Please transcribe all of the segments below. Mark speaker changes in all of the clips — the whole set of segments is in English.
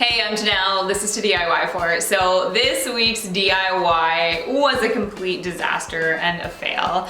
Speaker 1: Hey, I'm Janelle. This is toDIYfor. So this week's DIY was a complete disaster and a fail.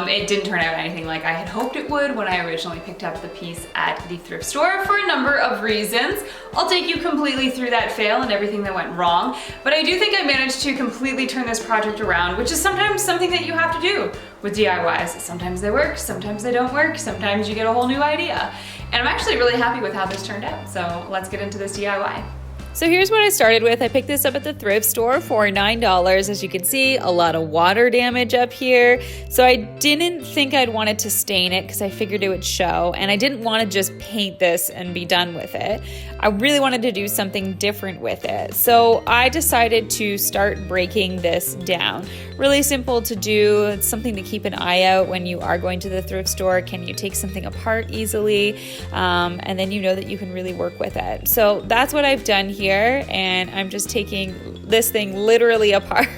Speaker 1: It didn't turn out anything like I had hoped it would when I originally picked up the piece at the thrift store for a number of reasons. I'll take you completely through that fail and everything that went wrong, but I do think I managed to completely turn this project around, which is sometimes something that you have to do with DIYs. Sometimes they work, sometimes they don't work, sometimes you get a whole new idea. And I'm actually really happy with how this turned out. So let's get into this DIY.
Speaker 2: So here's what I started with. I picked this up at the thrift store for $9. As you can see, a lot of water damage up here. So I didn't think I'd wanted to stain it because I figured it would show. And I didn't want to just paint this and be done with it. I really wanted to do something different with it. So I decided to start breaking this down. Really simple to do. It's something to keep an eye out when you are going to the thrift store. Can you take something apart easily? And then you know that you can really work with it. So that's what I've done here, and I'm just taking this thing literally apart,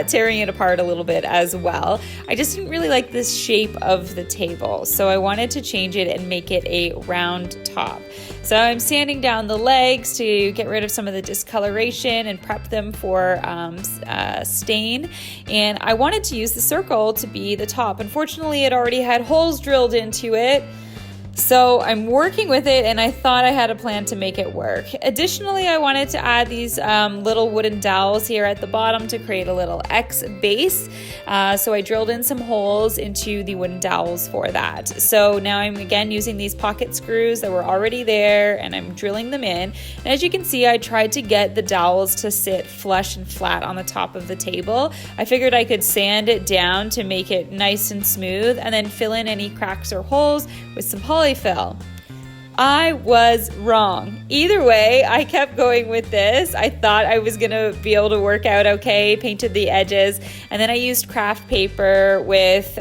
Speaker 2: tearing it apart a little bit as well. I just didn't really like this shape of the table, so I wanted to change it and make it a round top. So I'm sanding down the legs to get rid of some of the discoloration and prep them for stain. And I wanted to use the circle to be the top. Unfortunately, it already had holes drilled into it. So I'm working with it, and I thought I had a plan to make it work. Additionally, I wanted to add these little wooden dowels here at the bottom to create a little X base. So I drilled in some holes into the wooden dowels for that. So now I'm again using these pocket screws that were already there, and I'm drilling them in. And as you can see, I tried to get the dowels to sit flush and flat on the top of the table. I figured I could sand it down to make it nice and smooth, and then fill in any cracks or holes with some polyfill. I was wrong. Either way, I kept going with this. I thought I was gonna be able to work out okay, painted the edges, and then I used craft paper with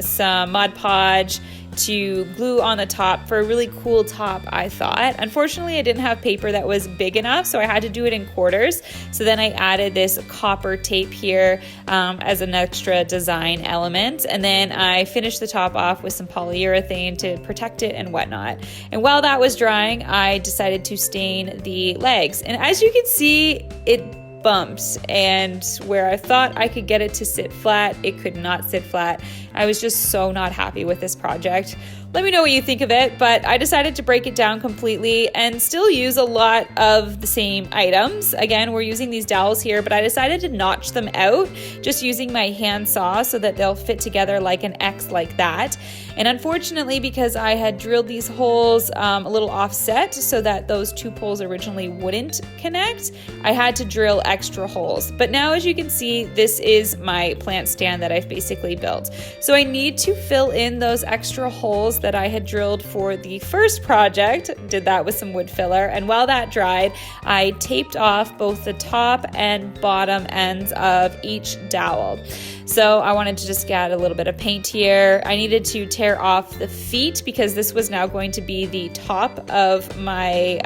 Speaker 2: some Mod Podge to glue on the top for a really cool top, I thought. Unfortunately, I didn't have paper that was big enough, so I had to do it in quarters. So then I added this copper tape here as an extra design element. And then I finished the top off with some polyurethane to protect it and whatnot. And while that was drying, I decided to stain the legs. And as you can see, it bumped, and where I thought I could get it to sit flat, it could not sit flat. I was just so not happy with this project. Let me know what you think of it, but I decided to break it down completely and still use a lot of the same items. Again, we're using these dowels here, but I decided to notch them out just using my hand saw so that they'll fit together like an X like that. And unfortunately, because I had drilled these holes a little offset so that those two poles originally wouldn't connect, I had to drill extra holes. But now, as you can see, this is my plant stand that I've basically built. So I need to fill in those extra holes that I had drilled for the first project. Did that with some wood filler, and while that dried, I taped off both the top and bottom ends of each dowel. So I wanted to just add a little bit of paint here. I needed to tear off the feet because this was now going to be the top of my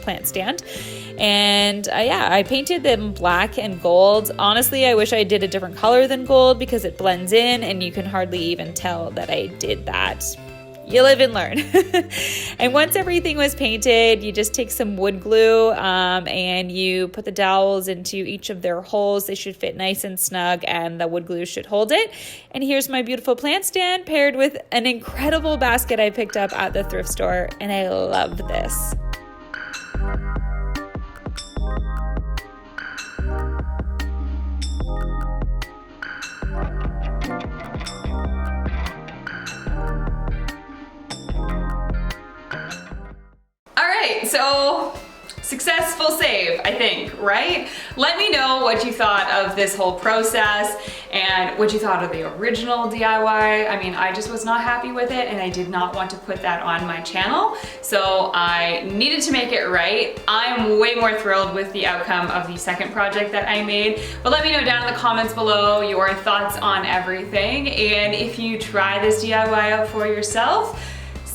Speaker 2: plant stand. And yeah, I painted them black and gold. Honestly, I wish I did a different color than gold because it blends in and you can hardly even tell that I did that. You live and learn. And once everything was painted, you just take some wood glue and you put the dowels into each of their holes. They should fit nice and snug, and the wood glue should hold it. And here's my beautiful plant stand paired with an incredible basket I picked up at the thrift store, and I love this.
Speaker 1: So successful save, I think, right? Let me know what you thought of this whole process and what you thought of the original DIY. I mean, I just was not happy with it, and I did not want to put that on my channel. So I needed to make it right. I'm way more thrilled with the outcome of the second project that I made. But let me know down in the comments below your thoughts on everything. And if you try this DIY out for yourself,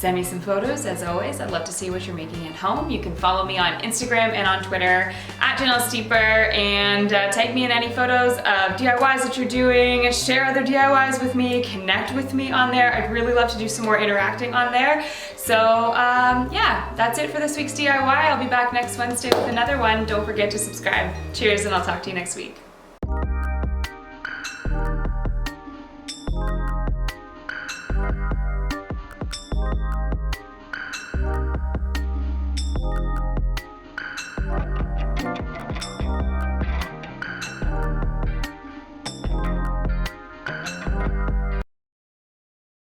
Speaker 1: Send me some photos, as always. I'd love to see what you're making at home. You can follow me on Instagram and on Twitter at Janelle Steeper, and tag me in any photos of DIYs that you're doing. Share other DIYs with me. Connect with me on there. I'd really love to do some more interacting on there. So yeah, that's it for this week's DIY. I'll be back next Wednesday with another one. Don't forget to subscribe. Cheers, and I'll talk to you next week.